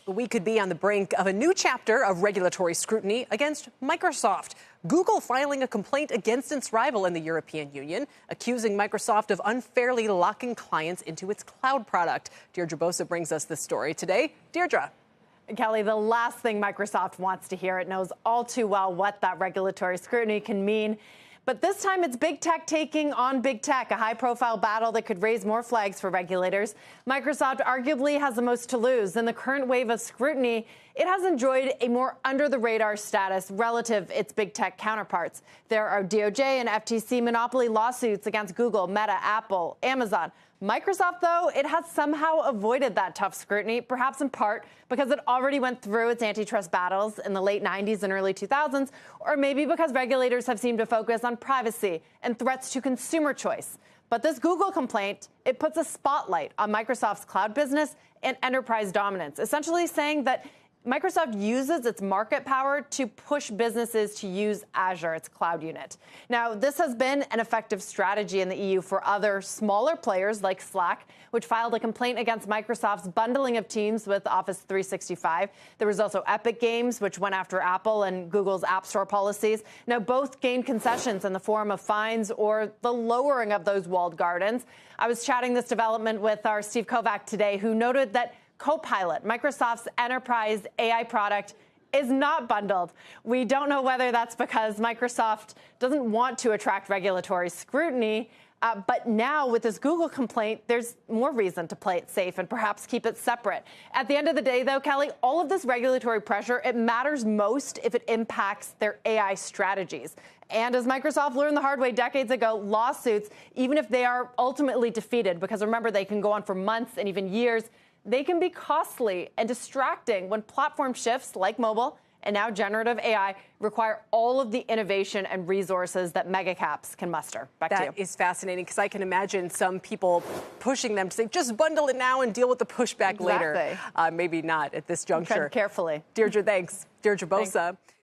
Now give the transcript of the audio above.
We could be on the brink of a new chapter of regulatory scrutiny against Microsoft. Google filing a complaint against its rival in the European Union, accusing Microsoft of unfairly locking clients into its cloud product. Deirdre Bosa brings us this story today. Deirdre. Kelly, the last thing Microsoft wants to hear. It knows all too well what that regulatory scrutiny can mean. But this time it's big tech taking on big tech, a high-profile battle that could raise more flags for regulators. Microsoft arguably has the most to lose. In the current wave of scrutiny, it has enjoyed a more under-the-radar status relative to its big tech counterparts. There are DOJ and FTC monopoly lawsuits against Google, Meta, Apple, Amazon. Microsoft, though, it has somehow avoided that tough scrutiny, perhaps in part because it already went through its antitrust battles in the late 90s and early 2000s, or maybe because regulators have seemed to focus on privacy and threats to consumer choice. But this Google complaint, it puts a spotlight on Microsoft's cloud business and enterprise dominance, essentially saying that Microsoft uses its market power to push businesses to use Azure, its cloud unit. Now, this has been an effective strategy in the EU for other smaller players like Slack, which filed a complaint against Microsoft's bundling of Teams with Office 365. There was also Epic Games, which went after Apple and Google's App Store policies. Now, both gained concessions in the form of fines or the lowering of those walled gardens. I was chatting this development with our Steve Kovac today, who noted that Copilot, Microsoft's enterprise AI product, is not bundled. We don't know whether that's because Microsoft doesn't want to attract regulatory scrutiny. But now with this Google complaint, there's more reason to play it safe and perhaps keep it separate. At the end of the day, though, Kelly, all of this regulatory pressure, it matters most if it impacts their AI strategies. And as Microsoft learned the hard way decades ago, lawsuits, even if they are ultimately defeated, because remember, they can go on for months and even years, they can be costly and distracting when platform shifts like mobile and now generative AI require all of the innovation and resources that megacaps can muster. Back to you. That is fascinating, because I can imagine some people pushing them to say, just bundle it now and deal with the pushback later. Maybe not at this juncture. Tread carefully. Deirdre, thanks. Deirdre Bosa.